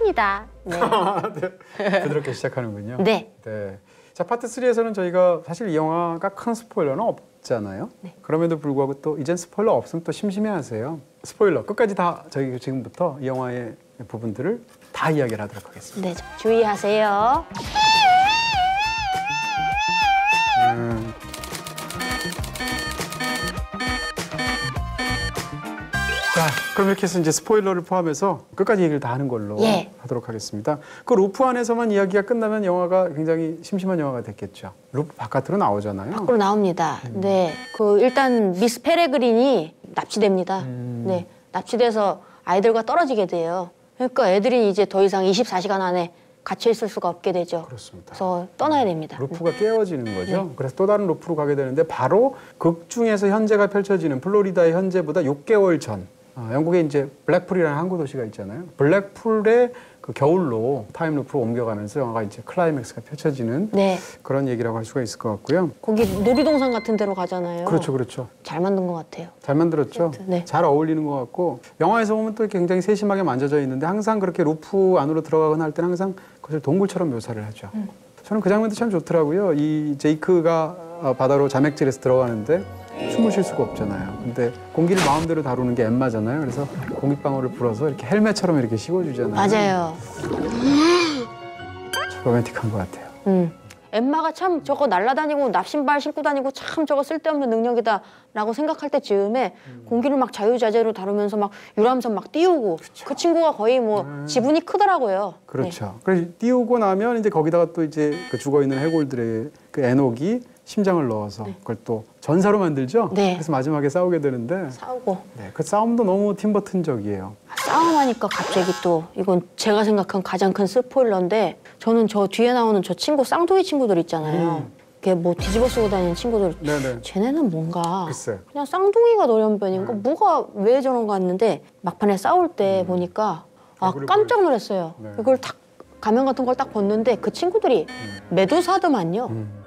합니다. 네. 네. 부드럽게 시작하는군요. 네. 네. 자, 파트 3에서는 저희가 사실 이 영화가 큰 스포일러는 없잖아요. 네. 그럼에도 불구하고 또 이젠 스포일러 없으면 또 심심해하세요. 스포일러 끝까지 다 저희 지금부터 이 영화의 부분들을 다 이야기를 하도록 하겠습니다. 네, 주의하세요. 자, 그럼 이렇게 해서 이제 스포일러를 포함해서 끝까지 얘기를 다 하는 걸로 예. 하도록 하겠습니다. 그 루프 안에서만 이야기가 끝나면 영화가 굉장히 심심한 영화가 됐겠죠. 루프 바깥으로 나오잖아요. 밖으로 나옵니다. 네, 그 일단 미스 페레그린이 납치됩니다. 네, 납치돼서 아이들과 떨어지게 돼요. 그러니까 애들이 이제 더 이상 24시간 안에 갇혀 있을 수가 없게 되죠. 그렇습니다. 그래서 떠나야 됩니다. 루프가 깨어지는 거죠. 네. 그래서 또 다른 루프로 가게 되는데 바로 극 중에서 현재가 펼쳐지는 플로리다의 현재보다 6개월 전 영국에 이제 블랙풀이라는 항구 도시가 있잖아요. 블랙풀의 그 겨울로 타임 루프로 옮겨가면서 영화가 이제 클라이맥스가 펼쳐지는 네, 그런 얘기라고 할 수가 있을 것 같고요. 거기 놀이동산 같은 데로 가잖아요. 그렇죠, 그렇죠. 잘 만든 것 같아요. 잘 만들었죠. 네. 잘 어울리는 것 같고 영화에서 보면 또 이렇게 굉장히 세심하게 만져져 있는데 항상 그렇게 루프 안으로 들어가거나 할 때는 항상 그것을 동굴처럼 묘사를 하죠. 저는 그 장면도 참 좋더라고요. 이 제이크가 바다로 자맥질해서 들어가는데 춤을 쉴 수가 없잖아요. 근데 공기를 마음대로 다루는 게 엠마잖아요. 그래서 공기방울을 불어서 이렇게 헬멧처럼 이렇게 씌워주잖아요. 맞아요. 참 로맨틱한 것 같아요. 엠마가 참 저거 날아다니고 납신발 신고 다니고 참 저거 쓸데없는 능력이다라고 생각할 때쯤에 공기를 막 자유자재로 다루면서 막 유람선 막 띄우고 그 친구가 거의 뭐 지분이 크더라고요. 그렇죠. 네. 그래서 띄우고 나면 이제 거기다가 또 이제 그 죽어 있는 해골들의 그 에녹이 심장을 넣어서 그걸 또 전사로 만들죠. 네. 그래서 마지막에 싸우게 되는데 싸우고 네, 그 싸움도 너무 팀버튼적이에요. 싸움하니까 갑자기 또 이건 제가 생각한 가장 큰 스포일러인데 저는 저 뒤에 나오는 저 친구 쌍둥이 친구들 있잖아요. 걔 뭐 뒤집어 쓰고 다니는 친구들 네네. 쟤네는 뭔가 글쎄. 그냥 쌍둥이가 돌연변인가 뭐가 왜 저런가 했는데 막판에 싸울 때 보니까 아 얼굴이 깜짝 놀랐어요. 네. 이걸 탁 가면 같은 걸 딱 벗는데 그 친구들이 메두사더만요.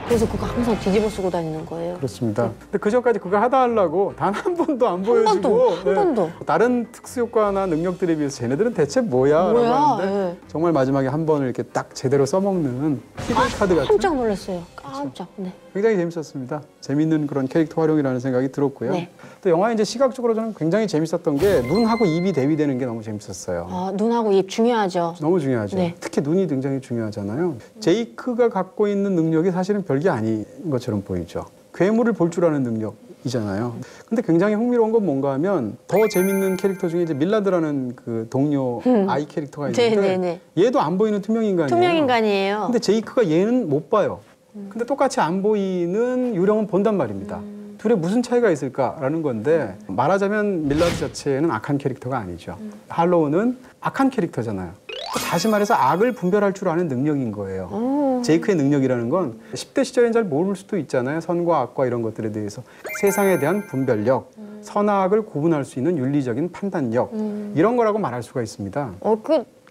그래서 그거 항상 뒤집어 쓰고 다니는 거예요. 그렇습니다. 근데 그 전까지 그거 하다 하려고 단 한 번도 안 보여주고 한 번도. 다른 특수효과나 능력들에 비해서 쟤네들은 대체 뭐야? 라고 하는데 네. 정말 마지막에 한 번을 이렇게 딱 제대로 써먹는 히든 카드 같은 깜짝 놀랐어요. 깜짝. 네. 굉장히 재밌었습니다. 재밌는 그런 캐릭터 활용이라는 생각이 들었고요. 네. 또 영화 이제 시각적으로 저는 굉장히 재밌었던 게 눈하고 입이 대비되는 게 너무 재밌었어요. 아, 눈하고 입 중요하죠. 너무 중요하죠. 네. 특히 눈이 굉장히 중요하잖아요. 제이크가 갖고 있는 능력이 사실은 별게 아닌 것처럼 보이죠. 괴물을 볼 줄 아는 능력이잖아요. 근데 굉장히 흥미로운 건 뭔가 하면 더 재밌는 캐릭터 중에 이제 밀라드라는 그 동료 아이 캐릭터가 있는데 네네네. 얘도 안 보이는 투명 인간이에요. 투명 인간이에요. 근데 제이크가 얘는 못 봐요. 근데 똑같이 안 보이는 유령은 본단 말입니다. 둘의 무슨 차이가 있을까라는 건데 말하자면 밀라드 자체는 악한 캐릭터가 아니죠. 할로우는 악한 캐릭터잖아요. 다시 말해서 악을 분별할 줄 아는 능력인 거예요. 제이크의 능력이라는 건 10대 시절엔 잘 모를 수도 있잖아요. 선과 악과 이런 것들에 대해서. 세상에 대한 분별력, 선악을 구분할 수 있는 윤리적인 판단력 이런 거라고 말할 수가 있습니다.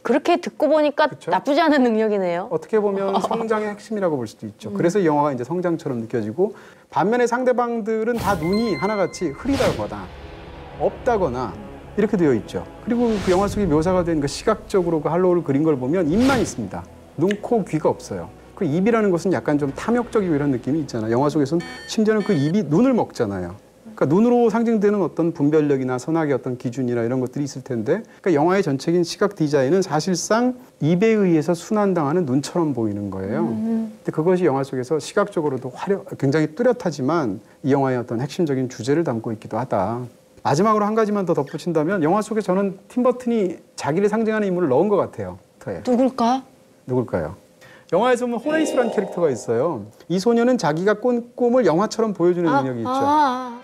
그렇게 듣고 보니까 그쵸? 나쁘지 않은 능력이네요. 어떻게 보면 성장의 핵심이라고 볼 수도 있죠. 그래서 이 영화가 이제 성장처럼 느껴지고 반면에 상대방들은 다 눈이 하나같이 흐리다거나 없다거나 이렇게 되어 있죠. 그리고 그 영화 속에 묘사가 된 그 시각적으로 그 할로우를 그린 걸 보면 입만 있습니다. 눈, 코, 귀가 없어요. 그 입이라는 것은 약간 좀 탐욕적이고 이런 느낌이 있잖아요. 영화 속에서는 심지어는 그 입이 눈을 먹잖아요. 그러니까 눈으로 상징되는 어떤 분별력이나 선악의 어떤 기준이나 이런 것들이 있을 텐데 그러니까 영화의 전체적인 시각 디자인은 사실상 입에 의해서 순환당하는 눈처럼 보이는 거예요. 근데 그것이 영화 속에서 시각적으로도 굉장히 뚜렷하지만 이 영화의 어떤 핵심적인 주제를 담고 있기도 하다. 마지막으로 한 가지만 더 덧붙인다면 영화 속에 저는 팀 버튼이 자기를 상징하는 인물을 넣은 것 같아요. 누굴까? 누굴까요? 영화에서 보면 호레이스라는 캐릭터가 있어요. 이 소녀는 자기가 꾼 꿈을 영화처럼 보여주는 능력이 있죠.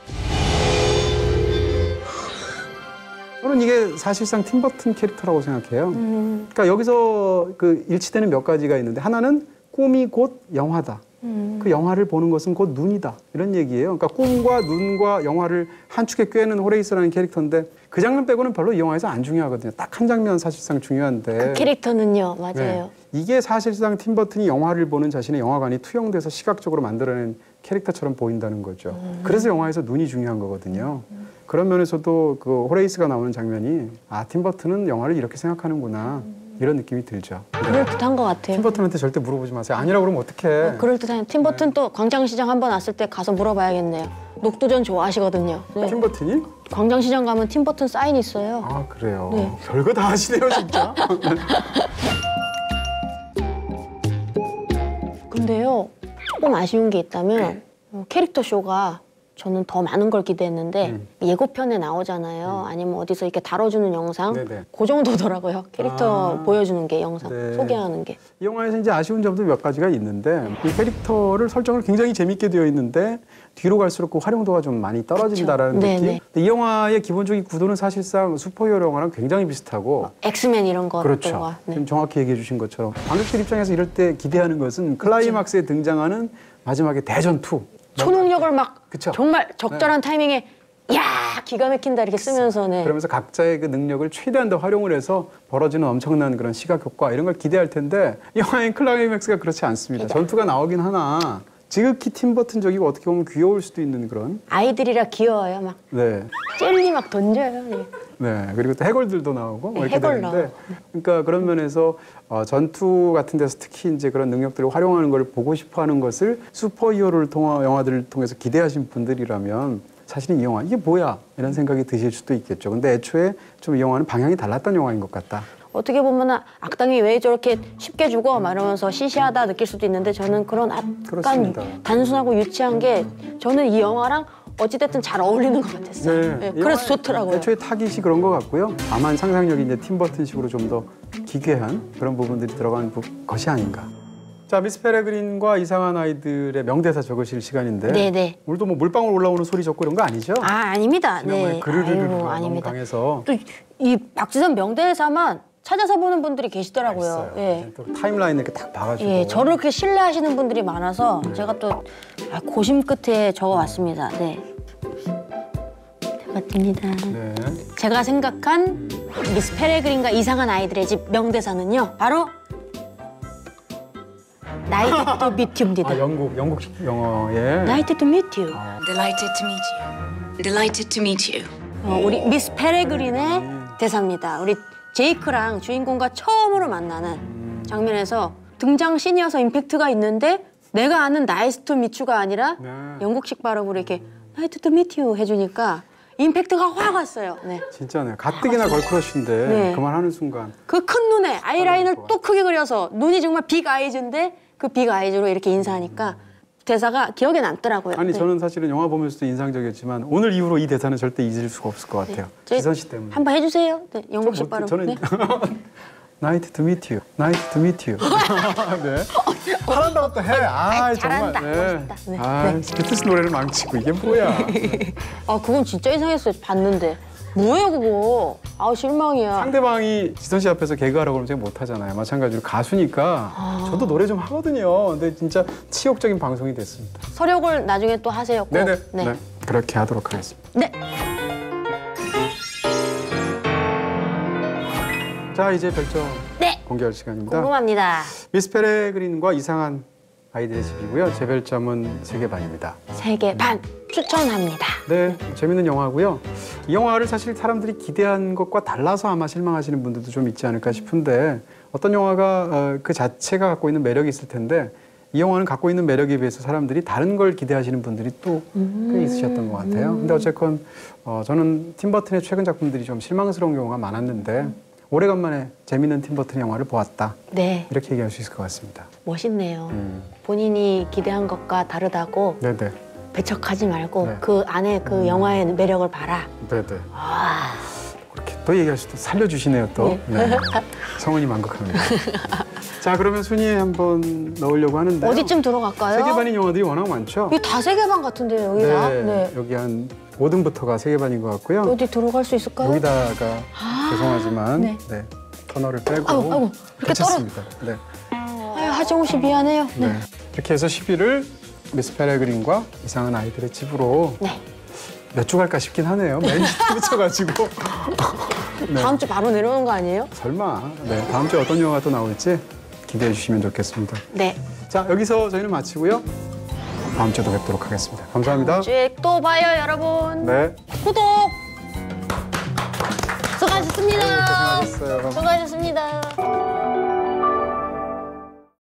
저는 이게 사실상 팀 버튼 캐릭터라고 생각해요. 그러니까 여기서 그 일치되는 몇 가지가 있는데 하나는 꿈이 곧 영화다. 그 영화를 보는 것은 곧 눈이다. 이런 얘기예요. 그러니까 꿈과 눈과 영화를 한 축에 꿰는 호레이스라는 캐릭터인데 그 장면 빼고는 별로 이 영화에서 안 중요하거든요. 딱 한 장면 사실상 중요한데. 그 캐릭터는요. 맞아요. 네. 이게 사실상 팀 버튼이 영화를 보는 자신의 영화관이 투영돼서 시각적으로 만들어낸 캐릭터처럼 보인다는 거죠. 그래서 영화에서 눈이 중요한 거거든요. 그런 면에서도 그 호레이스가 나오는 장면이 아, 팀 버튼은 영화를 이렇게 생각하는구나. 이런 느낌이 들죠. 그럴듯한 것 같아요. 팀 버튼한테 절대 물어보지 마세요. 아니라고 그러면 어떡해. 그럴듯한 팀 버튼 또 광장시장 한번 왔을 때 가서 물어봐야겠네요. 녹두전 좋아하시거든요. 네. 팀 버튼이? 광장시장 가면 팀 버튼 사인 있어요. 아, 그래요. 네. 별거 다 하시네요, 진짜. 근데요, 조금 아쉬운 게 있다면 캐릭터 쇼가 저는 더 많은 걸 기대했는데 예고편에 나오잖아요. 아니면 어디서 이렇게 다뤄주는 영상 네네. 그 정도더라고요. 캐릭터 아. 보여주는 게 영상 네. 소개하는 게. 이 영화에서 이제 아쉬운 점도 몇 가지가 있는데 이 캐릭터를 설정을 굉장히 재밌게 되어 있는데 뒤로 갈수록 그 활용도가 좀 많이 떨어진다라는 그쵸. 느낌. 네네. 근데 이 영화의 기본적인 구도는 사실상 슈퍼히어로 영화랑 굉장히 비슷하고 엑스맨 이런 거. 그렇죠. 네. 지금 정확히 얘기해 주신 것처럼 관객들 입장에서 이럴 때 기대하는 것은 클라이막스에 등장하는 마지막에 대전투. 초능력을 막 그쵸. 정말 적절한 타이밍에 야 기가 막힌다 이렇게 쓰면서 네. 그러면서 각자의 그 능력을 최대한 더 활용을 해서 벌어지는 엄청난 그런 시각 효과 이런 걸 기대할 텐데 이 영화의 클라이맥스가 그렇지 않습니다. 전투가 나오긴 하나 지극히 팀버튼적이고 어떻게 보면 귀여울 수도 있는 그런 아이들이라 귀여워요. 막 네. 젤리 막 던져요. 네. 네, 그리고 또 해골들도 나오고 뭐 이렇게 해골 되는데, 나와요. 그러니까 그런 면에서 전투 같은 데서 특히 이제 그런 능력들을 활용하는 걸 보고 싶어하는 것을 슈퍼히어로를 통한 영화들을 통해서 기대하신 분들이라면 사실은 이 영화 이게 뭐야 이런 생각이 드실 수도 있겠죠. 근데 애초에 좀 이 영화는 방향이 달랐던 영화인 것 같다. 어떻게 보면 악당이 왜 저렇게 쉽게 죽어? 막 이러면서 시시하다 느낄 수도 있는데 저는 그런 그렇습니다. 약간 단순하고 유치한 게 저는 이 영화랑 어찌됐든 잘 어울리는 것 같았어요. 네, 이 그래서 영화의 좋더라고요. 애초에 타깃이 그런 것 같고요. 다만 상상력이 이제 팀버튼식으로 좀 더 기괴한 그런 부분들이 들어간 것이 아닌가. 자, 미스 페레그린과 이상한 아이들의 명대사 적으실 시간인데 네네. 오늘도 뭐 물방울 올라오는 소리 적고 이런 거 아니죠? 아닙니다. 지난번에 네. 그르르르 아이고, 너무 아닙니다. 강해서 또 이 박지선 명대사만 찾아서 보는 분들이 계시더라고요. 있어요. 예. 또 타임라인 이렇게 딱 봐가지고. 예, 저를 그렇게 신뢰하시는 분들이 많아서 제가 또 고심 끝에 적어왔습니다. 네. 맞습니다. 네. 제가 생각한 미스 페레그린과 이상한 아이들의 집 명대사는요. 바로 나이트 투 미트입니다. 아, 영국 영어에. 나이트 투 미트. Delighted to meet you. Delighted to meet you. 우리 미스 페레그린의 대사입니다. 우리 제이크랑 주인공과 처음으로 만나는 장면에서 등장 씬이어서 임팩트가 있는데 내가 아는 나이스 투 미츠가 아니라 네. 영국식 발음으로 이렇게 나이트 투 미트 해주니까 임팩트가 확 왔어요. 네. 진짜네. 가뜩이나 걸크러쉬인데 네. 그만하는 순간. 그 큰 눈에 아이라인을 또 크게 그려서 눈이 정말 빅 아이즈인데 그 빅 아이즈로 이렇게 인사하니까 대사가 기억에 남더라고요. 아니 네. 저는 사실은 영화 보면서도 인상적이었지만 오늘 이후로 이 대사는 절대 잊을 수가 없을 것 같아요. 저희 지선 씨 때문에. 한번 해주세요. 네, 영국식 발음. 저는 네. Nice to meet you. Nice to meet you. 네. 잘한다고 또 해. 아, 잘한다. 정말. 멋있다. 네. 아, 비트스 노래를 망치고 이게 뭐야? 아 그건 진짜 이상했어요. 봤는데 뭐예요 그거? 아우 실망이야. 상대방이 지선 씨 앞에서 개그하라고 그러면 제가 못 하잖아요. 마찬가지로 가수니까 저도 노래 좀 하거든요. 근데 진짜 치욕적인 방송이 됐습니다. 서력을 나중에 또 하세요. 꼭. 네네. 네. 네. 그렇게 하도록 하겠습니다. 네. 자, 이제 별점 네. 공개할 시간입니다. 궁금합니다. 미스 페레그린과 이상한 아이들의 집이고요. 제 별점은 3개 반입니다. 3개 반 추천합니다. 네, 재밌는 영화고요. 이 영화를 사실 사람들이 기대한 것과 달라서 아마 실망하시는 분들도 좀 있지 않을까 싶은데 어떤 영화가 그 자체가 갖고 있는 매력이 있을 텐데 이 영화는 갖고 있는 매력에 비해서 사람들이 다른 걸 기대하시는 분들이 또 꽤 있으셨던 것 같아요. 근데 어쨌건 저는 팀 버튼의 최근 작품들이 좀 실망스러운 경우가 많았는데 오래간만에 재밌는 팀 버튼 영화를 보았다. 네. 이렇게 얘기할 수 있을 것 같습니다. 멋있네요. 본인이 기대한 것과 다르다고 네네. 배척하지 말고 네. 그 안에 그 영화의 매력을 봐라. 네네. 아, 그렇게 또 얘기할 수도 살려주시네요 또. 네. 성은이 만극합니다. 자, 그러면 순위에 한번 넣으려고 하는데 어디쯤 들어갈까요? 세계 반인 영화들이 워낙 많죠. 이거 다 세계 반 같은데요, 여기 다? 네. 여기 한 5등부터가 세계 반인 것 같고요. 어디 들어갈 수 있을까요? 여기다가 죄송하지만 네. 네. 터널을 빼고 아이고, 이렇게 괜찮습니다. 네. 아유, 하정우 씨 미안해요. 네. 이렇게 해서 10위를 미스 페레그린과 이상한 아이들의 집으로 네. 몇 주 갈까 싶긴 하네요. 맨 밑에 붙여가지고. 네. 다음 주 바로 내려오는 거 아니에요? 설마. 네. 다음 주에 어떤 영화가 또 나올지 기대해 주시면 좋겠습니다. 네. 자, 여기서 저희는 마치고요. 다음 주에도 뵙도록 하겠습니다. 감사합니다. 다음 주에 또 봐요, 여러분. 네. 구독! 수고하셨어요. 수고하셨습니다.